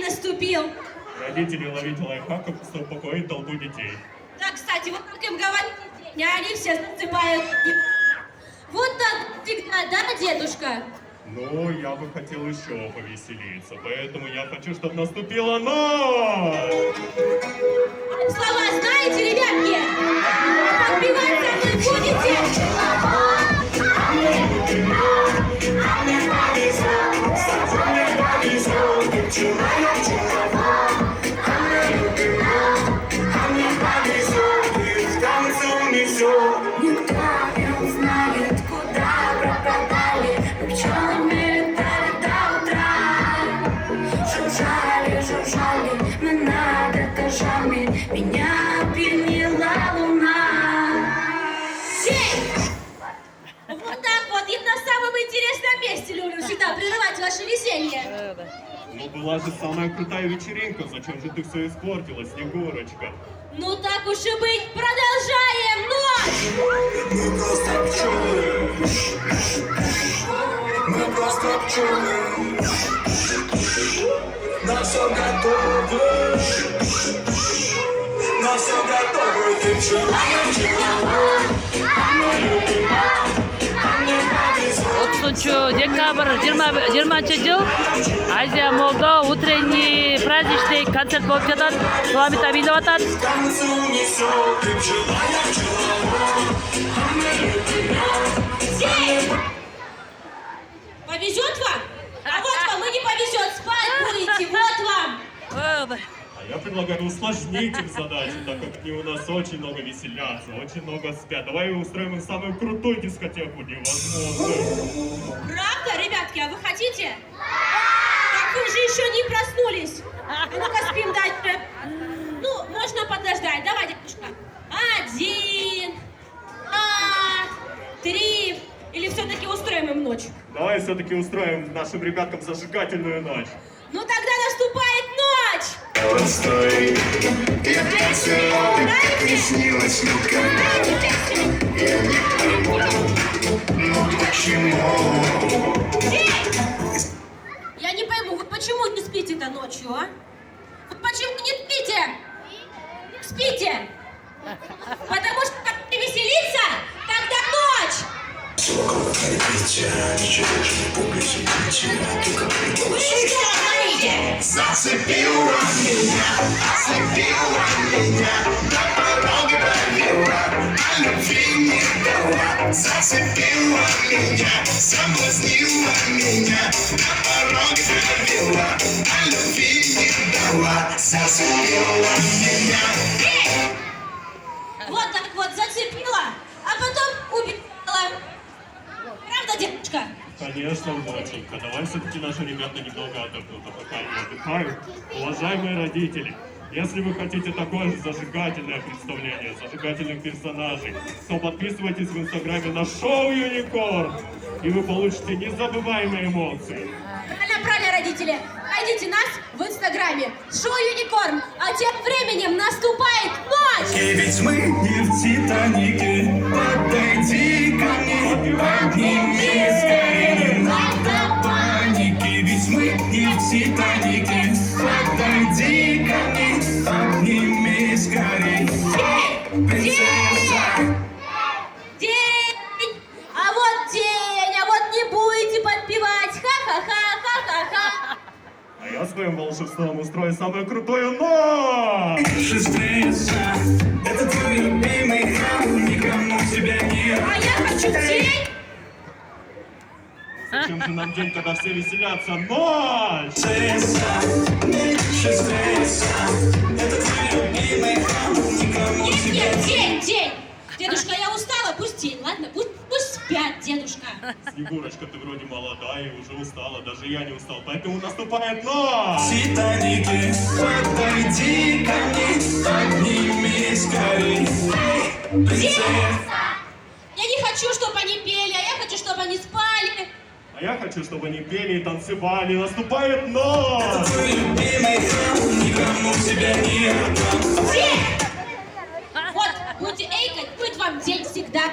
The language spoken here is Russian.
наступил. Родители, ловите лайфхаков, что упокоить толпу детей. Да, кстати, вот как им говорите, они все засыпают. Вот так всегда, да, дедушка? Ну, я бы хотел еще повеселиться, поэтому я хочу, чтобы наступила ночь! Слова знаете, ребятки? Подпевать со мной будете? Никто не узнает, куда пропадали пчелы, летали до утра. Жужжали, жужжали мы над этажами, меня опьянила луна. Вот так вот, и на самом интересном месте люблю всегда прерывать ваше веселье. Ну, была же самая крутая вечеринка, зачем же ты все испортила, Снегурочка? Ну так уж и быть, продолжаем ночь! Мы просто пчелы. Мы просто пчелы. На все готовы. На все готовы. Ты пчела, я пчела. отызынчы декабрь 20 жыл Азия Молдо утренний праздничный концерт болып жатат. Суламит билеп атат. Танцуй несет. Ты пчела, я пчела. Повезет вам? А вот вам и не повезет, спать будете, вот вам! А я предлагаю усложнить их задачу, так как они у нас очень много веселятся, очень много спят. Давай устроим им самую крутую дискотеку, невозможно. Правда, ребятки, а вы хотите? Так вы же еще не проснулись. Ну-ка спим дальше. Ну, можно подождать. Давай, дедушка. 1, 2, 3. Или все-таки устроим им ночь? Давай все-таки устроим нашим ребяткам зажигательную ночь. Ну тогда наступает ночь! Постой, я танцевал, как не снилось никому. Я не пойму, ну почему? Я не пойму, вы почему не спите-то ночью, а? Вы почему не спите? Спите! Потому что как не веселиться, тогда ночь! Около корпите, ничего же не публике только Вы что говорите? Зацепила меня, до порога довела, а любви не дала. Зацепила меня, соблазнила меня, до порога довела, а любви не дала. Зацепила меня. Вот так вот зацепила, а потом убежала. Правда, девочка? Конечно, внученька. Давай все-таки наши ребята немного отдохнут, а пока они отдыхают. Уважаемые родители, если вы хотите такое же зажигательное представление, зажигательных персонажей, то подписывайтесь в инстаграме на шоу Юникорн, и вы получите незабываемые эмоции. Правильно, правильно, родители. Найдите нас в инстаграме. Шоу Юникорн. А тем временем наступает ночь. И ведь мы не в Титанике. Подойди ко мне, обними скорее, не надо паники. Ведь мы не в Титанике. Подойди ко мне, обними скорее, принцесса. День, а вот не будете подпевать. Ха-ха-ха, ха-ха-ха. А я своим волшебством устрою самую крутую ночь! Шестрица, это твой любимый храм, никому тебя нет. А я хочу день. Зачем же нам день, когда все веселятся? Ночь! Шестрица, это твой любимый храм, никому Нет, тебя нет, нет. день. Дедушка, я устала, пусть день, ладно? Пусть спят, дедушка. Снегурочка, ты вроде молодая и уже устала, даже я не устал, поэтому наступает ночь! Титаники, подойди ко мне, обними скорей, принцесса. Я не хочу, чтобы они пели, а я хочу, чтобы они спали. А я хочу, чтобы они пели и танцевали. Наступает ночь! Твой любимый храм, никому тебя не отдам. День! Вот, будете эйкать, будет вам день всегда.